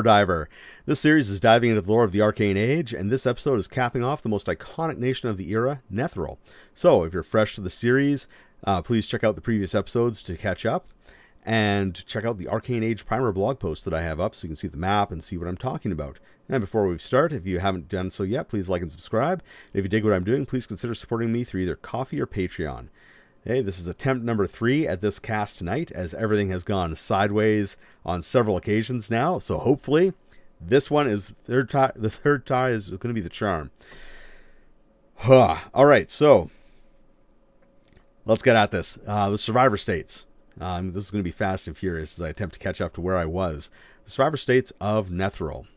Diver. This series is diving into the lore of the Arcane Age, and this episode is capping off the most iconic nation of the era, Netheril. So, if you're fresh to the series, please check out the previous episodes to catch up, and check out the Arcane Age primer blog post that I have up so you can see the map and see what I'm talking about. And before we start, if you haven't done so yet, please like and subscribe. And if you dig what I'm doing, please consider supporting me through either Ko-fi or Patreon. Hey, this is attempt number 3 at this cast tonight, as everything has gone sideways on several occasions now. So hopefully, this one is the third tie is going to be the charm. All right, so let's get at this. The survivor states. This is going to be fast and furious as I attempt to catch up to where I was. The survivor states of Netheril.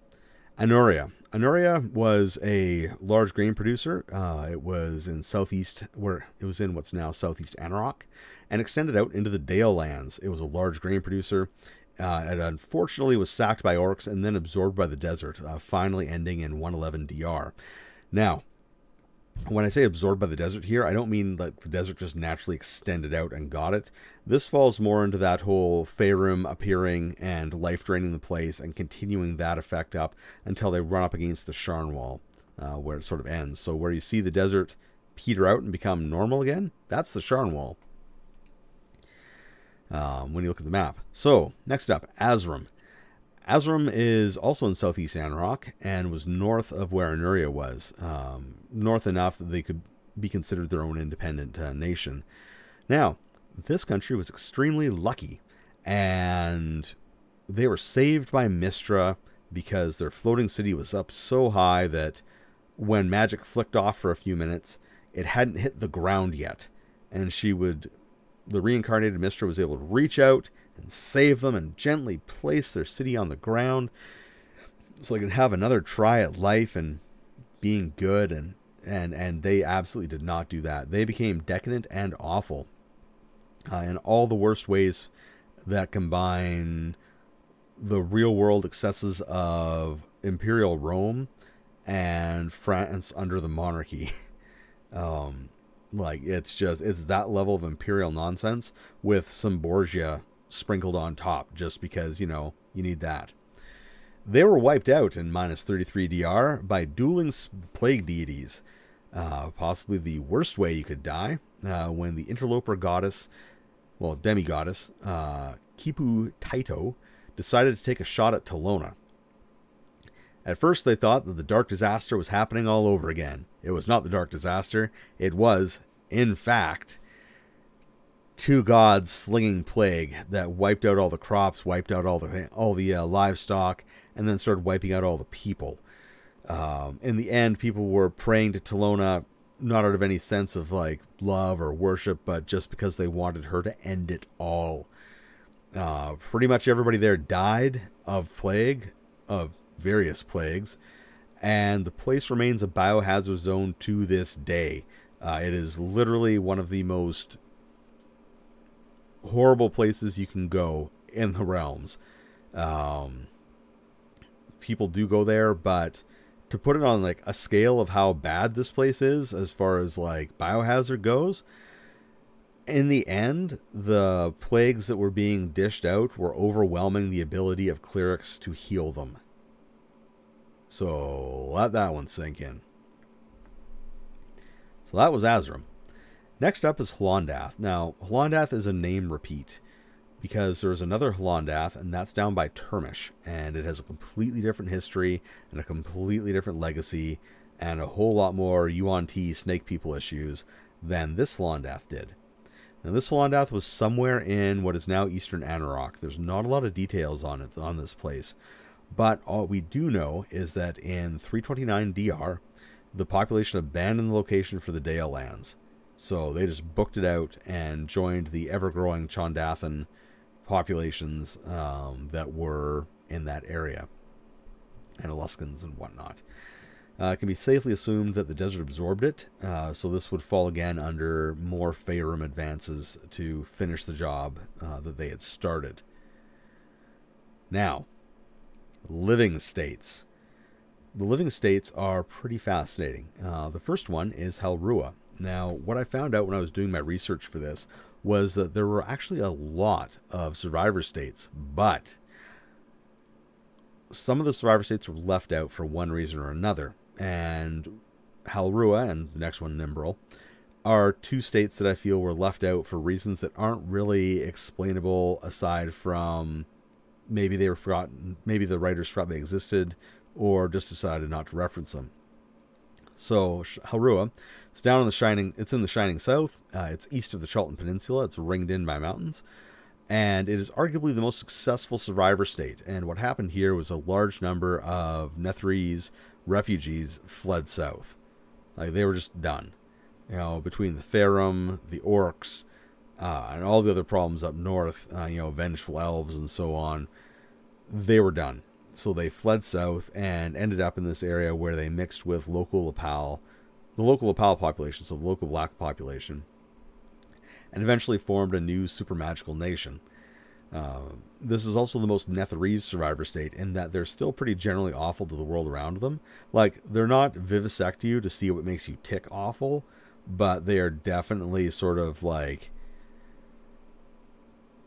Anuria. Anuria was a large grain producer. It was in southeast, where it was in what's now southeast Anarok, and extended out into the Dale lands. It was a large grain producer. It unfortunately was sacked by orcs and then absorbed by the desert, finally ending in 111 DR. Now, when I say absorbed by the desert here, I don't mean that the desert just naturally extended out and got it. This falls more into that whole Faerun appearing and life draining the place and continuing that effect up until they run up against the Sharn wall, where it sort of ends. So where you see the desert peter out and become normal again, that's the Sharn wall, when you look at the map. So, next up, Azram. Azram is also in southeast Anarok and was north of where Anuria was. North enough that they could be considered their own independent nation. Now, this country was extremely lucky, and they were saved by Mystra because their floating city was up so high that when magic flicked off for a few minutes, it hadn't hit the ground yet. And the reincarnated Mystra was able to reach out and save them and gently place their city on the ground so they could have another try at life and being good, and they absolutely did not do that. They became decadent and awful in all the worst ways that combine the real world excesses of Imperial Rome and France under the monarchy. Like, it's that level of imperial nonsense with some Borgia sprinkled on top, just because, you need that. They were wiped out in minus 33 DR by dueling plague deities. Possibly the worst way you could die, when the interloper goddess, well, demigoddess, Kipu Taito, decided to take a shot at Talona. At first they thought that the Dark Disaster was happening all over again. It was not the Dark Disaster. It was, in fact, two gods slinging plague that wiped out all the crops, wiped out all the livestock, and then started wiping out all the people. In the end, people were praying to Talona, not out of any sense of like love or worship, but just because they wanted her to end it all. Pretty much everybody there died of plague, of various plagues, and the place remains a biohazard zone to this day. It is literally one of the most horrible places you can go in the realms. People do go there, but to put it on like a scale of how bad this place is as far as like biohazard goes, in the end, the plagues that were being dished out were overwhelming the ability of clerics to heal them. So let that one sink in. So that was Azram. Next up is Hlondath. Now, Hlondath is a name repeat, because there's another Hlondath, and that's down by Termish, and it has a completely different history and a completely different legacy and a whole lot more Yuan-Ti snake people issues than this Hlondath did. Now, this Hlondath was somewhere in what is now Eastern Anarok. There's not a lot of details on it, on this place, but all we do know is that in 329 DR, the population abandoned the location for the Dale lands. So they just booked it out and joined the ever-growing Chondathan populations that were in that area, and Aluskans and whatnot. It can be safely assumed that the desert absorbed it, so this would fall again under more Faerun advances to finish the job that they had started. Now, living states. The living states are pretty fascinating. The first one is Halrua. Now, what I found out when I was doing my research for this was that there were actually a lot of survivor states, but some of the survivor states were left out for one reason or another. And Halrua and the next one, Nimbril, are two states that I feel were left out for reasons that aren't really explainable, aside from maybe they were forgotten, maybe the writers forgot they existed, or just decided not to reference them. So Halrua, it's down in the Shining. It's in the Shining South. It's east of the Chalton Peninsula. It's ringed in by mountains, and it is arguably the most successful survivor state. And what happened here was a large number of Netherese refugees fled south. Like, they were just done. You know, between the Farum, the orcs, and all the other problems up north, you know, vengeful elves and so on, they were done. So they fled south and ended up in this area where they mixed with local Lapal, the local Lapal population, so the local black population, and eventually formed a new super magical nation. This is also the most Netherese survivor state in that they're still pretty generally awful to the world around them. Like, they're not vivisect you to see what makes you tick awful, but they are definitely sort of like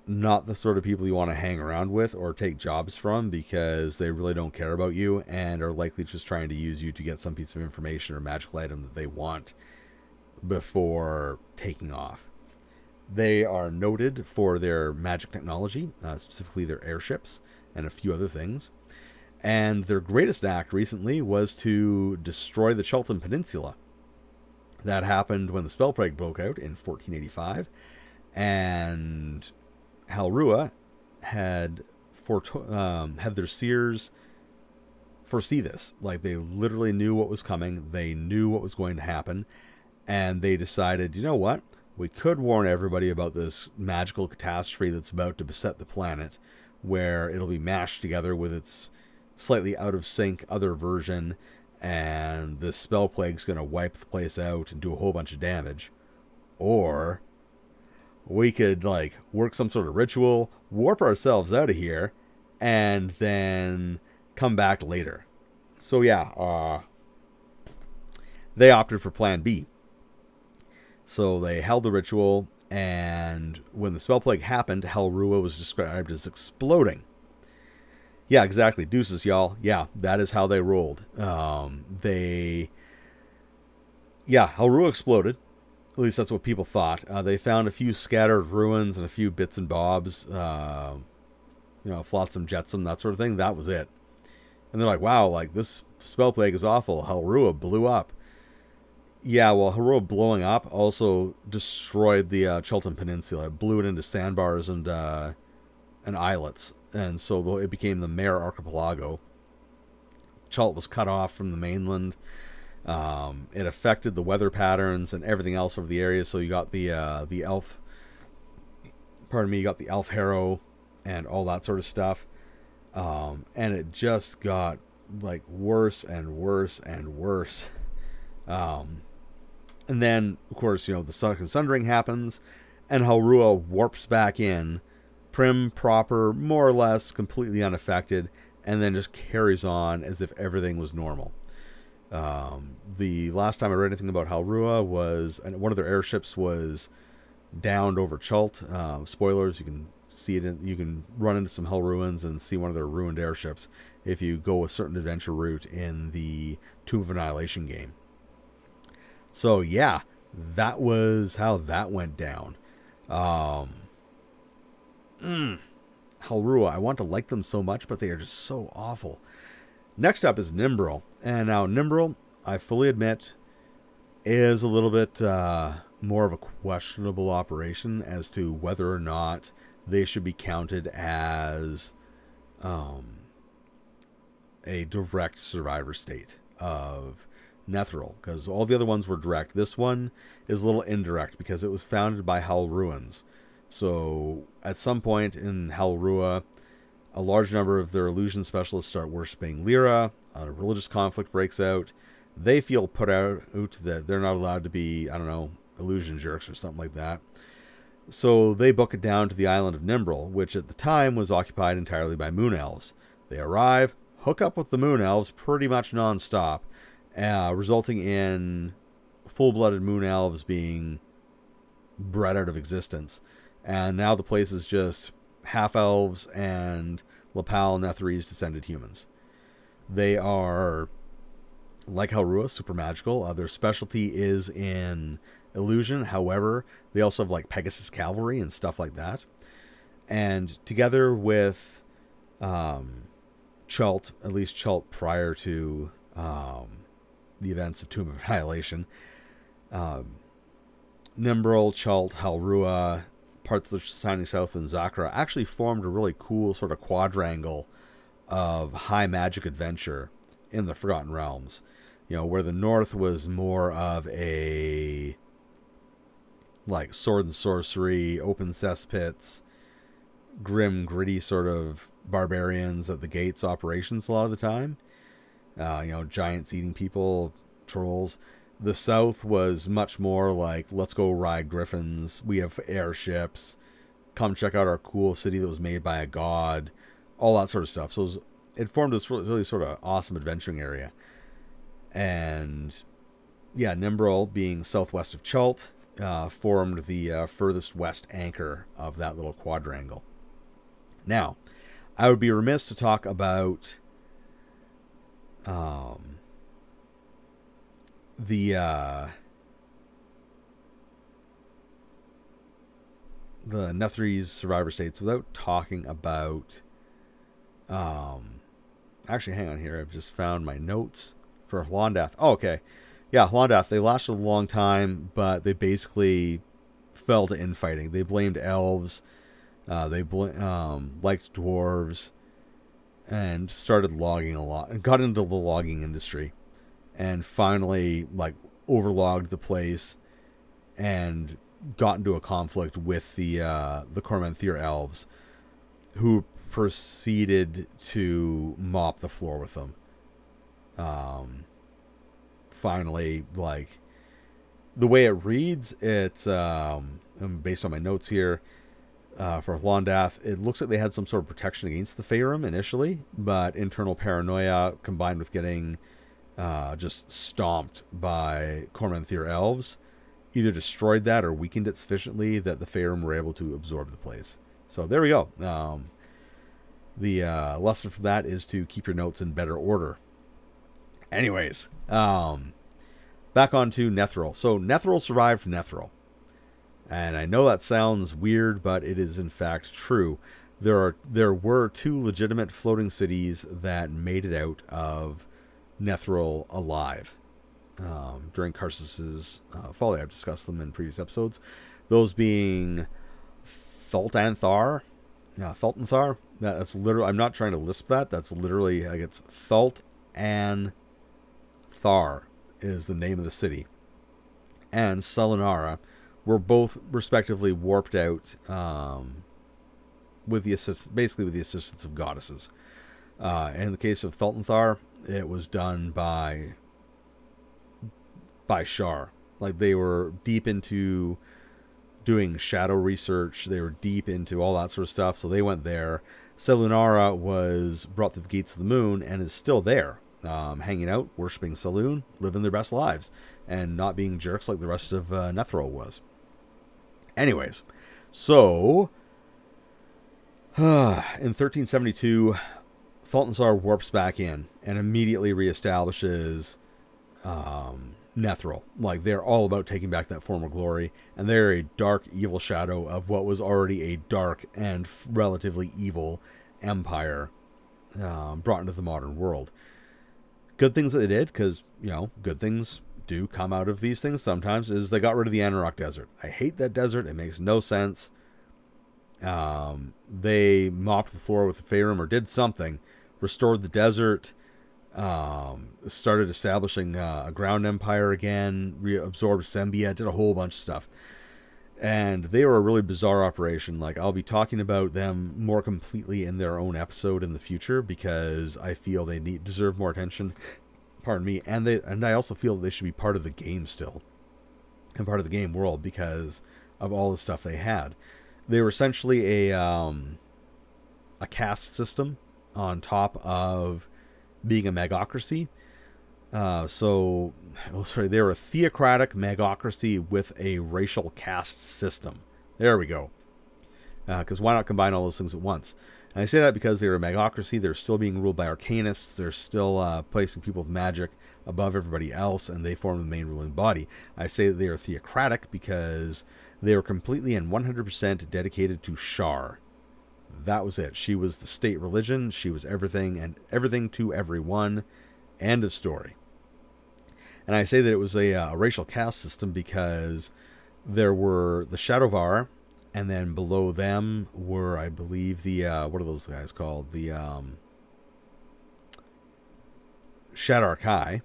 not the sort of people you want to hang around with or take jobs from, because they really don't care about you and are likely just trying to use you to get some piece of information or magical item that they want before taking off. They are noted for their magic technology, specifically their airships and a few other things. And their greatest act recently was to destroy the Chalton Peninsula. That happened when the Spell Plague broke out in 1485, and Halrua had their seers foresee this. Like, they literally knew what was coming. They knew what was going to happen, and they decided, you know what? We could warn everybody about this magical catastrophe that's about to beset the planet, where it'll be mashed together with its slightly out of sync other version, and this spell plague's going to wipe the place out and do a whole bunch of damage. Or we could, like, work some sort of ritual, warp ourselves out of here, and then come back later. So yeah, they opted for plan B. So they held the ritual, and when the spell plague happened, Halrua was described as exploding. Yeah, exactly. Deuces, y'all. Yeah, that is how they rolled. Halrua exploded. At least that's what people thought. They found a few scattered ruins and a few bits and bobs. You know, flotsam, jetsam, that sort of thing. That was it. And they're like, wow, like, this spell plague is awful. Halrua blew up. Yeah, well, Halrua blowing up also destroyed the Chalton Peninsula. It blew it into sandbars and islets. And so it became the Mare Archipelago. Chalt was cut off from the mainland. It affected the weather patterns and everything else over the area. So you got the elf, you got the elf harrow and all that sort of stuff. And it just got, like, worse and worse and worse. And then, of course, you know, the Sun and Sundering happens, and Halrua warps back in, prim, proper, more or less, completely unaffected, and then just carries on as if everything was normal. The last time I read anything about Halrua was, and one of their airships was downed over Chult. Spoilers, you can see it. You can run into some Hell ruins and see one of their ruined airships if you go a certain adventure route in the Tomb of Annihilation game. So yeah, that was how that went down. Halrua, I want to like them so much, but they are just so awful. Next up is Nimbril. And now Nimbril, I fully admit, is a little bit more of a questionable operation as to whether or not they should be counted as a direct survivor state of Netheril, because all the other ones were direct. This one is a little indirect because it was founded by Halruans. So at some point in Halrua, a large number of their illusion specialists start worshipping Lyra. A religious conflict breaks out. They feel put out that they're not allowed to be, I don't know, illusion jerks or something like that. So they book it down to the island of Nimbril, which at the time was occupied entirely by moon elves. They arrive, hook up with the moon elves pretty much non-stop, resulting in full-blooded moon elves being bred out of existence. And now the place is just half-elves and Lapal Netherese descended humans. They are, like Halrua, super magical. Their specialty is in illusion. However, they also have like Pegasus cavalry and stuff like that. And together with Chult, at least Chult prior to the events of Tomb of Annihilation, Netheril, Chult, Halrua, parts of the Shining South, and Zakra actually formed a really cool sort of quadrangle of high magic adventure in the Forgotten Realms. You know, where the north was more of a like sword and sorcery, open cesspits, grim, gritty sort of barbarians at the gates operations a lot of the time. You know, giants eating people, trolls. The south was much more like, let's go ride griffins. We have airships. Come check out our cool city that was made by a god. All that sort of stuff. So it formed this really sort of awesome adventuring area. And yeah, Netheril, being southwest of Chult, formed the furthest west anchor of that little quadrangle. Now, I would be remiss to talk about the Netherese survivor states without talking about actually, hang on here. I've just found my notes for Hlondath. Oh, okay. Yeah, Hlondath, they lasted a long time, but they basically fell to infighting. They blamed elves, they liked dwarves, and started logging a lot, and got into the logging industry, and finally, like, overlogged the place, and got into a conflict with the Cormanthir elves, who proceeded to mop the floor with them. Finally, like, the way it reads, it's based on my notes here, for Hlondath, it looks like they had some sort of protection against the Faerûn initially, but internal paranoia combined with getting just stomped by Cormanthir elves either destroyed that or weakened it sufficiently that the Faerûn were able to absorb the place. So there we go. The lesson from that is to keep your notes in better order. Anyways, back on to Netheril. So Netheril survived Netheril. And I know that sounds weird, but it is in fact true. There were 2 legitimate floating cities that made it out of Netheril alive. During Karsus's folly, I've discussed them in previous episodes. Those being Thultanthar. Thultanthar. That's literally, I'm not trying to lisp that. That's literally, like, it's Thultanthar is the name of the city. And Selinara were both respectively warped out with the basically with the assistance of goddesses. In the case of Thultanthar, it was done by Shar. Like, they were deep into doing shadow research. They were deep into all that sort of stuff, so they went there. Selinara was brought to the gates of the moon and is still there, hanging out, worshipping Selûne, living their best lives, and not being jerks like the rest of Netheril was. Anyways, so in 1372, Thultanthar warps back in and immediately reestablishes Netheril. Like, they're all about taking back that former glory, and they're a dark, evil shadow of what was already a dark and relatively evil empire brought into the modern world. Good things that they did, because, you know, good things do come out of these things sometimes, is they got rid of the Anarok Desert. I hate that desert. It makes no sense. They mopped the floor with the Faerûn, or did something, restored the desert, started establishing a ground empire again, reabsorbed Sembia, did a whole bunch of stuff. And they were a really bizarre operation. Like, I'll be talking about them more completely in their own episode in the future, because I feel they deserve more attention. Pardon me. And I also feel they should be part of the game still, and part of the game world, because of all the stuff they had. They were essentially a caste system on top of being a magocracy. They were a theocratic magocracy with a racial caste system. There we go. Because why not combine all those things at once? And I say that because they're a magocracy. They're still being ruled by arcanists. They're still placing people with magic above everybody else, and they form the main ruling body. I say that they are theocratic because they were completely and 100% dedicated to Shar. That was it. She was the state religion. She was everything and everything to everyone. End of story. And I say that it was a racial caste system because there were the Shadowvar, and then below them were, I believe, the what are those guys called? The Shadarkai.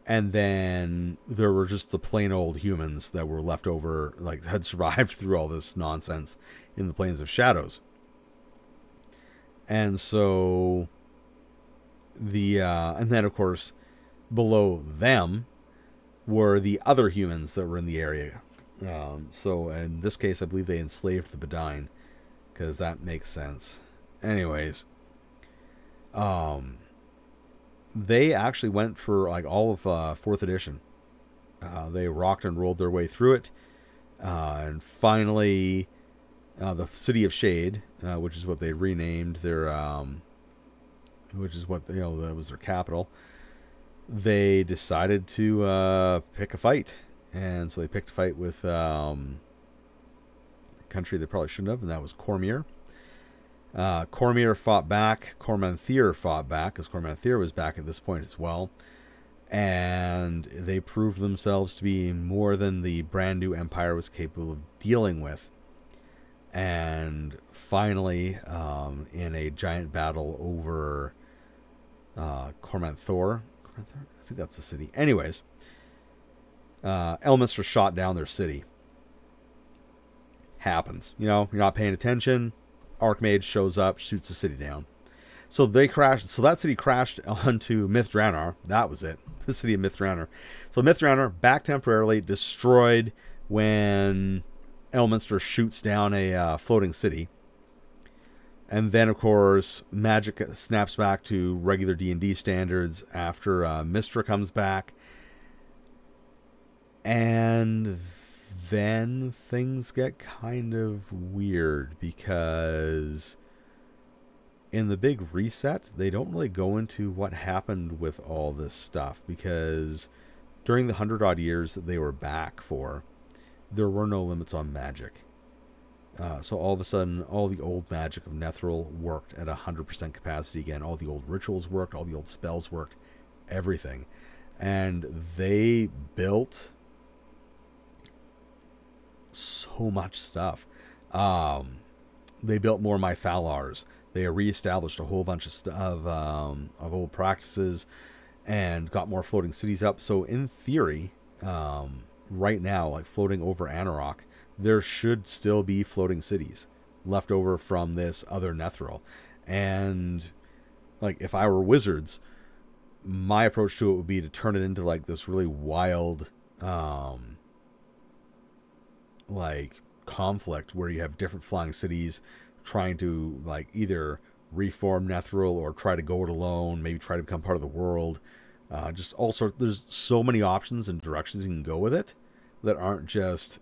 And then there were just the plain old humans that were left over, like had survived through all this nonsense in the Plains of Shadows. And so and then of course below them were the other humans that were in the area. So in this case, I believe they enslaved the Bedine, because that makes sense. Anyways, they actually went for like all of 4th edition. They rocked and rolled their way through it, and finally, the City of Shade, which is what they renamed their, which is what that was their capital. They decided to pick a fight, and so they picked a fight with a country they probably shouldn't have, and that was Cormyr. Cormyr fought back. Cormanthir fought back, because Cormanthir was back at this point as well. And they proved themselves to be more than the brand new empire was capable of dealing with. And finally, in a giant battle over Cormanthor, I think that's the city. Anyways, Elminster shot down their city. Happens. You're not paying attention. Archmage shows up, shoots the city down. So they crashed. So that city crashed onto Mithranor. That was it. The city of Mithranor. So Mithranor, back temporarily, destroyed when Elminster shoots down a floating city. And then, of course, magic snaps back to regular D&D standards after Mystra comes back. And then things get kind of weird, because in the big reset, they don't really go into what happened with all this stuff, because during the 100-odd years that they were back for, there were no limits on magic. So all of a sudden, all the old magic of Netheril worked at 100% capacity again. All the old rituals worked. All the old spells worked. Everything. And they built so much stuff. They built more Mythalars. They reestablished a whole bunch of old practices and got more floating cities up. So in theory, right now, like floating over Anarok, there should still be floating cities left over from this other Netheril. And like, if I were wizards, my approach to it would be to turn it into like this really wild like conflict where you have different flying cities trying to like either reform Netheril or try to go it alone, maybe try to become part of the world. Just all sorts. There's so many options and directions you can go with it that aren't just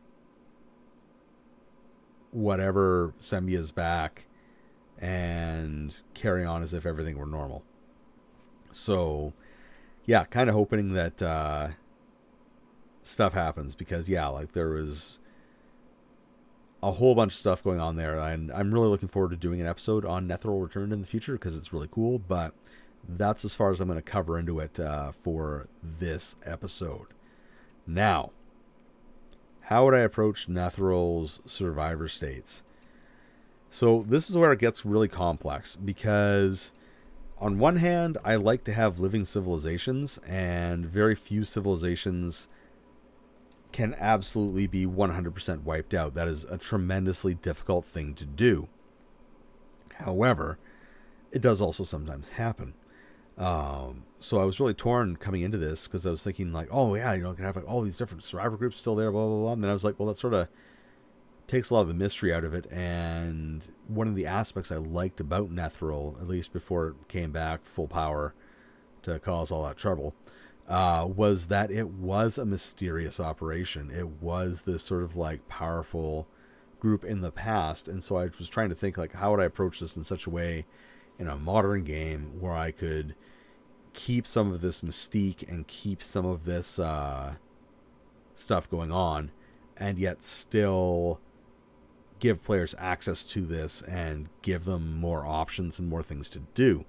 whatever, Sembia's back and carry on as if everything were normal. So yeah, kind of hoping that stuff happens, because yeah, like there was a whole bunch of stuff going on there, and I'm really looking forward to doing an episode on Netheril Returned in the future, because it's really cool. But that's as far as I'm going to cover into it for this episode. Now, how would I approach Netheril's survivor states? So this is where it gets really complex, because on one hand, I like to have living civilizations, and very few civilizations can absolutely be 100% wiped out. That is a tremendously difficult thing to do. However, it does also sometimes happen. So I was really torn coming into this, because I was thinking like, oh yeah, you can have like all these different survivor groups still there, blah, blah, blah. And then I was like, well, that sort of takes a lot of the mystery out of it. And one of the aspects I liked about Netheril, at least before it came back full power to cause all that trouble, was that it was a mysterious operation. It was this sort of like powerful group in the past, and so I was trying to think, like, how would I approach this in such a way in a modern game where I could keep some of this mystique and keep some of this stuff going on, and yet still give players access to this and give them more options and more things to do.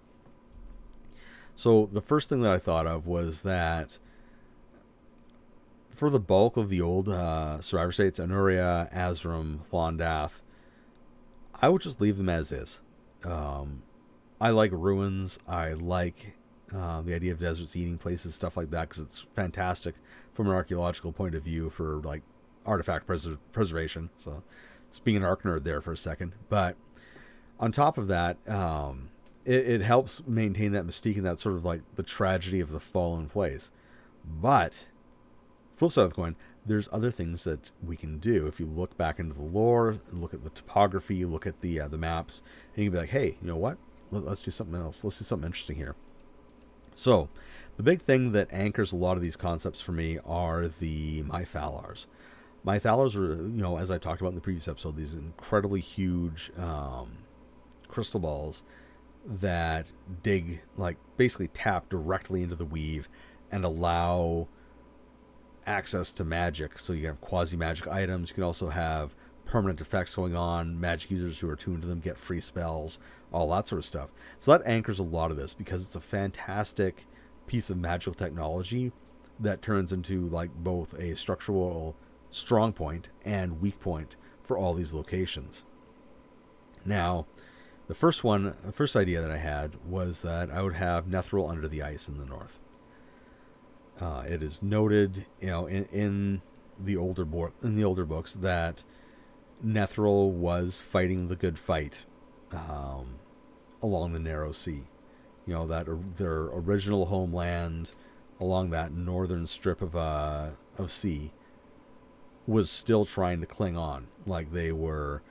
So the first thing that I thought of was that for the bulk of the old survivor states, Anuria, Azram, Hlondath, I would just leave them as is. I like ruins. I like the idea of deserts eating places, stuff like that, because it's fantastic from an archaeological point of view for like artifact preservation. So just being an arc nerd there for a second. But on top of that, it helps maintain that mystique and that sort of like the tragedy of the fallen place. But flip side of the coin, there's other things that we can do. If you look back into the lore, look at the topography, look at the maps, and you can be like, hey, you know what? Let's do something else. Let's do something interesting here. So the big thing that anchors a lot of these concepts for me are the mythalars. Mythalars are, you know, as I talked about in the previous episode, these incredibly huge crystal balls that dig, like, basically tap directly into the weave and allow access to magic. So you have quasi-magic items. You can also have permanent effects going on. Magic users who are tuned to them get free spells, all that sort of stuff. So that anchors a lot of this because it's a fantastic piece of magical technology that turns into like both a structural strong point and weak point for all these locations. Now, the first idea that I had was that I would have Netheril under the ice in the north. It is noted, you know, in the older books that Netheril was fighting the good fight along the Narrow Sea. You know, that their original homeland along that northern strip of sea was still trying to cling on. Like, they were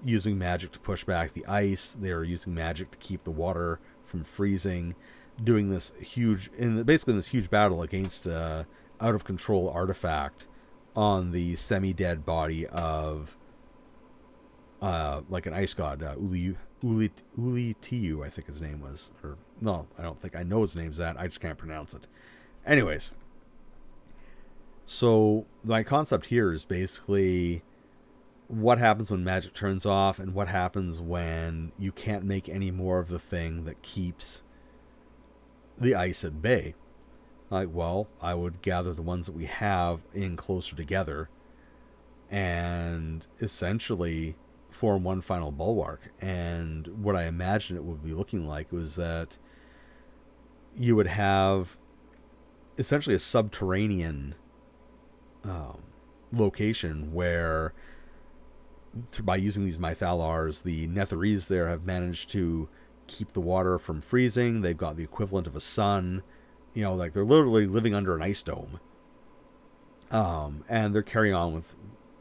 using magic to push back the ice. They were using magic to keep the water from freezing, doing this huge battle against out of control artifact on the semi-dead body of like an ice god, Ulitiu, I think his name was. Or no, I don't think I know his name's that. I just can't pronounce it. Anyways, so my concept here is basically what happens when magic turns off and what happens when you can't make any more of the thing that keeps the ice at bay. Like, well, I would gather the ones that we have in closer together and essentially form one final bulwark. And what I imagine it would be looking like was that you would have essentially a subterranean location where, by using these mythalars, the Netherese there have managed to keep the water from freezing. They've got the equivalent of a sun. You know, like, they're literally living under an ice dome. And they're carrying on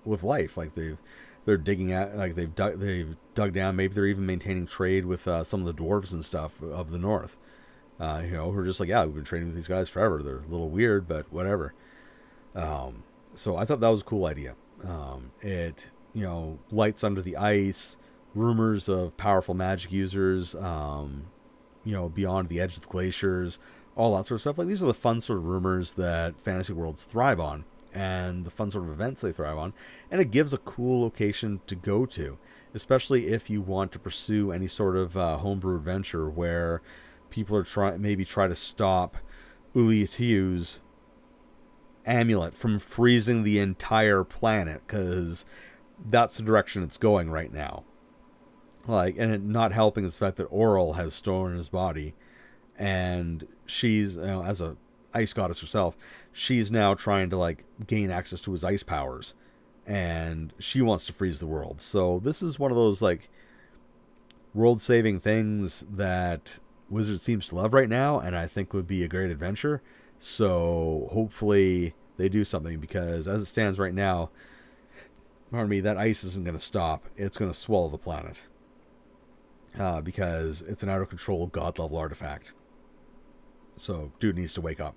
with life. Like, they're digging at, like, they've dug down. Maybe they're even maintaining trade with some of the dwarves and stuff of the north. You know, who are just like, yeah, we've been trading with these guys forever. They're a little weird, but whatever. So I thought that was a cool idea. It, you know, lights under the ice, rumors of powerful magic users, you know, beyond the edge of the glaciers, all that sort of stuff. Like, these are the fun sort of rumors that fantasy worlds thrive on, and the fun sort of events they thrive on. And it gives a cool location to go to, especially if you want to pursue any sort of homebrew adventure where people are try to stop Uliatiu's amulet from freezing the entire planet, because that's the direction it's going right now. Like, and it not helping is the fact that Oral has stolen his body, and she's, you know, as a ice goddess herself, she's now trying to, like, gain access to his ice powers, and she wants to freeze the world. So this is one of those, like, world-saving things that Wizards seems to love right now, and I think would be a great adventure. So hopefully they do something, because as it stands right now, pardon me, that ice isn't going to stop. It's going to swallow the planet. Because it's an out-of-control god-level artifact. So dude needs to wake up.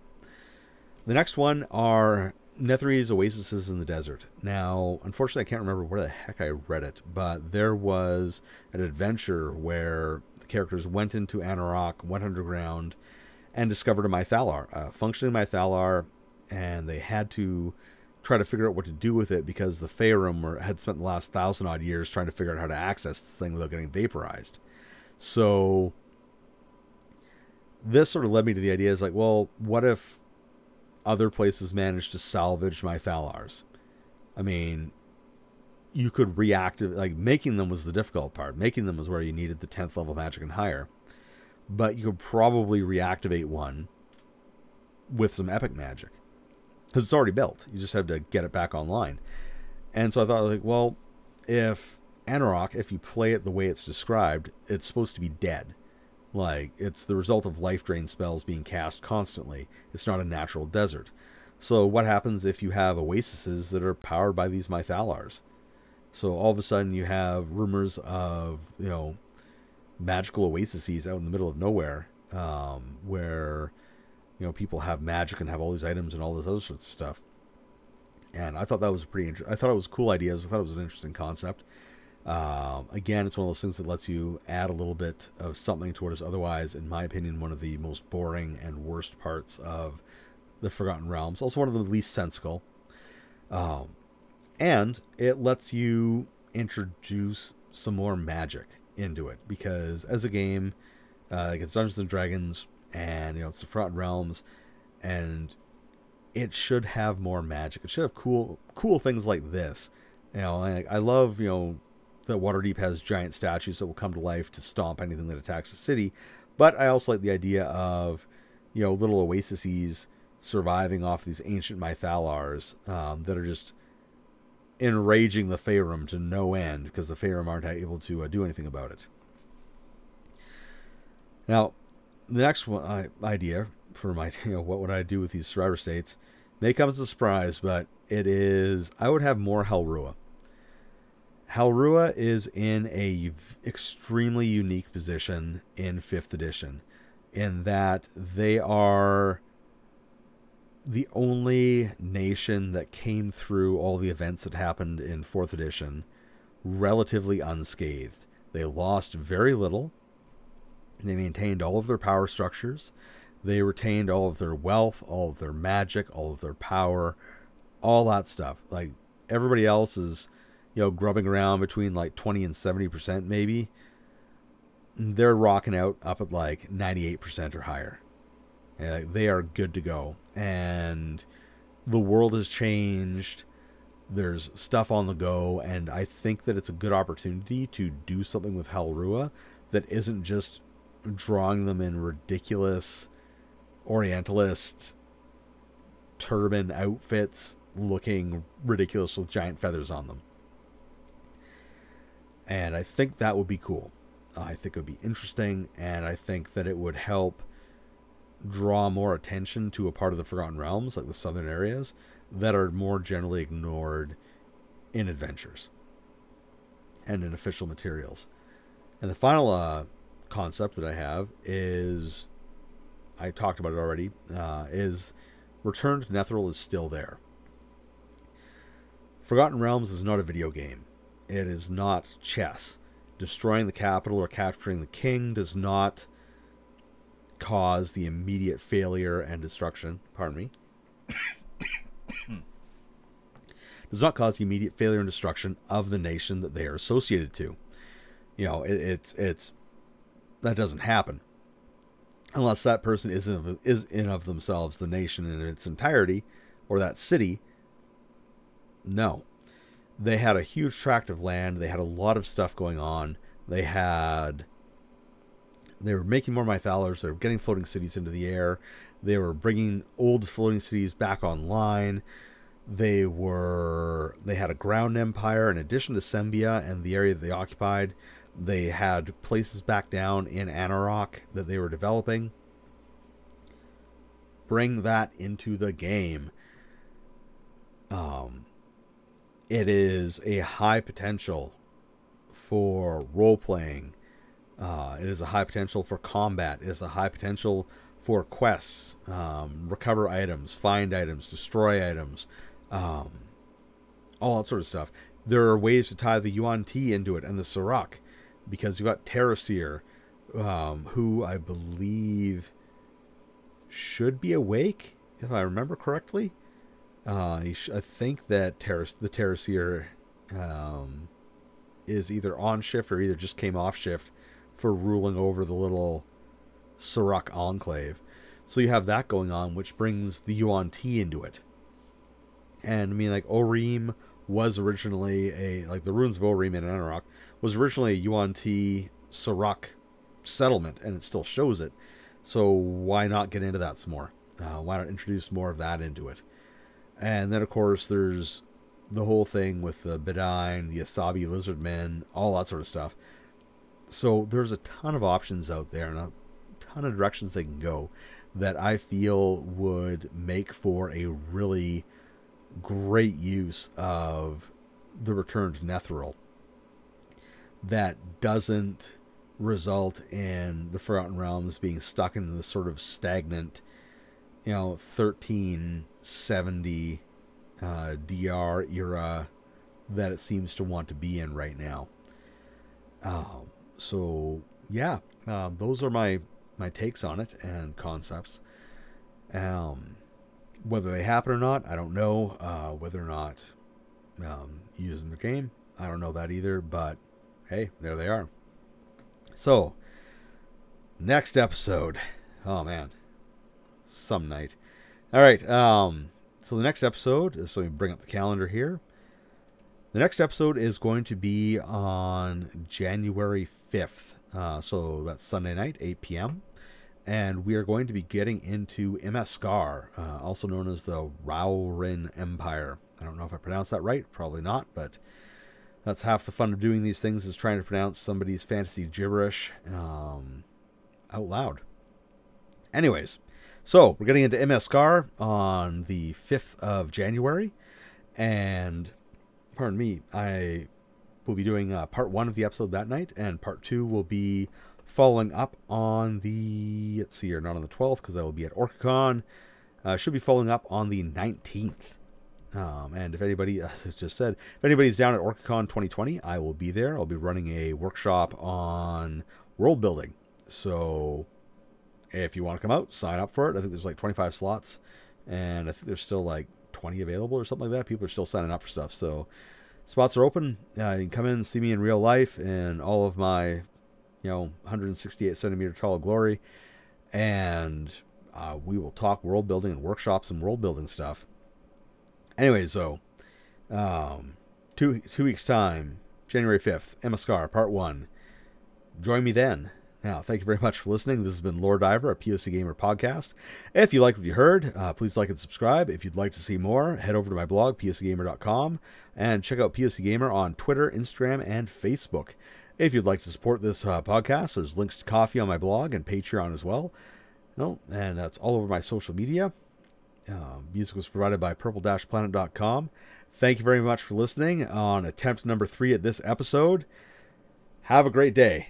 The next one are Netherese oases in the desert. Now, unfortunately, I can't remember where the heck I read it, but there was an adventure where the characters went into Anarok, went underground, and discovered a mythalar, a functioning mythalar, and they had to try to figure out what to do with it because the Faerun had spent the last 1,000-odd years trying to figure out how to access this thing without getting vaporized. So this sort of led me to the idea is like, well, what if other places managed to salvage mythalars? I mean, you could reactivate, like making them was the difficult part. Making them was where you needed the 10th level magic and higher. But you could probably reactivate one with some epic magic. Because it's already built. You just have to get it back online. And so I thought, like, well, if Anarok, if you play it the way it's described, it's supposed to be dead. Like, it's the result of life drain spells being cast constantly. It's not a natural desert. So what happens if you have oases that are powered by these mythalars? So all of a sudden you have rumors of, you know, magical oases out in the middle of nowhere, where, you know, people have magic and have all these items and all this other sorts of stuff. And I thought that was I thought it was a cool idea. I thought it was an interesting concept. Again, it's one of those things that lets you add a little bit of something to what is otherwise, in my opinion, one of the most boring and worst parts of the Forgotten Realms. Also one of the least sensical. And it lets you introduce some more magic into it, because as a game, it's Dungeons and Dragons, and you know, it's the Forgotten Realms, and it should have more magic. It should have cool things like this. You know, I love, you know, that Waterdeep has giant statues that will come to life to stomp anything that attacks the city, but I also like the idea of, you know, little oases surviving off these ancient mythalars that are just enraging the Faerun to no end, because the Faerun aren't able to do anything about it. Now, the next one, idea for my, you know, what would I do with these survivor states, may come as a surprise, but it is, I would have more Helrua. Helrua is in a extremely unique position in 5th edition, in that they are the only nation that came through all the events that happened in 4th edition relatively unscathed. They lost very little. They maintained all of their power structures. They retained all of their wealth, all of their magic, all of their power, all that stuff. Like, everybody else is, you know, grubbing around between like 20 and 70% maybe. They're rocking out up at like 98% or higher. They are good to go. And the world has changed. There's stuff on the go. And I think that it's a good opportunity to do something with Helrua that isn't just drawing them in ridiculous Orientalist turban outfits looking ridiculous with giant feathers on them. And I think that would be cool. I think it would be interesting. And I think that it would help draw more attention to a part of the Forgotten Realms, like the southern areas, that are more generally ignored in adventures and in official materials. And the final concept that I have is, I talked about it already, is Return to Netheril is still there. Forgotten Realms is not a video game. It is not chess. Destroying the capital or capturing the king does not cause the immediate failure and destruction, pardon me, does not cause the immediate failure and destruction of the nation that they are associated to. You know, it's that doesn't happen unless that person is in of themselves the nation in its entirety, or that city. No, they had a huge tract of land. They had a lot of stuff going on. They were making more mythalars. They were getting floating cities into the air. They were bringing old floating cities back online. They had a ground empire in addition to Sembia and the area that they occupied. They had places back down in Anarok that they were developing. Bring that into the game. It is a high potential for role-playing. It is a high potential for combat. It is a high potential for quests, recover items, find items, destroy items, all that sort of stuff. There are ways to tie the Yuan Ti into it and the Sirach, because you've got Terraseer, who I believe should be awake, if I remember correctly. I think that the Terraseer is either on shift or either just came off shift for ruling over the little Sirach enclave. So you have that going on, which brings the Yuan Ti into it. And I mean, like, Orim was originally like the ruins of Orim and Anarok was originally a Yuan Ti Sirach settlement, and it still shows it. So why not get into that some more? Why not introduce more of that into it? And then, of course, there's the whole thing with the Bedine, the Asabi Lizardmen, all that sort of stuff. So there's a ton of options out there and a ton of directions they can go that I feel would make for a really great use of the return to Netheril that doesn't result in the Forgotten Realms being stuck in this sort of stagnant, 1370 DR era that it seems to want to be in right now. So yeah, those are my takes on it and concepts. Whether they happen or not, I don't know. Whether or not using the game, I don't know that either. But hey, there they are. So, next episode. Oh man, some night. All right. So the next episode. So let me bring up the calendar here. The next episode is going to be on January 5th. So that's Sunday night, 8 p.m. And we are going to be getting into Imeskar, also known as the Raurin Empire. I don't know if I pronounced that right. Probably not, but that's half the fun of doing these things, is trying to pronounce somebody's fantasy gibberish out loud. Anyways, so we're getting into Imeskar on the 5th of January. And, pardon me, I will be doing part 1 of the episode that night, and part 2 will be following up on the, let's see here, not on the 12th, because I will be at OrcaCon. Should be following up on the 19th. And if anybody, as I just said, if anybody's down at OrcaCon 2020, I will be there. I'll be running a workshop on world building. So if you want to come out, sign up for it. I think there's like 25 slots, and I think there's still like 20 available or something like that. People are still signing up for stuff. So spots are open. You can come in and see me in real life in all of my 168 centimeter tall glory, and we will talk world building and workshops and world building stuff. Anyway, so 2 weeks time, January 5th, Imeskar part 1. Join me then. Now, thank you very much for listening. This has been Lord Diver, a POCGamer podcast. If you liked what you heard, please like and subscribe. If you'd like to see more, head over to my blog, POCGamer.com, and check out POCGamer on Twitter, Instagram, and Facebook. If you'd like to support this podcast, there's links to coffee on my blog and Patreon as well. And that's all over my social media. Music was provided by purple-planet.com. Thank you very much for listening on attempt number 3 at this episode. Have a great day.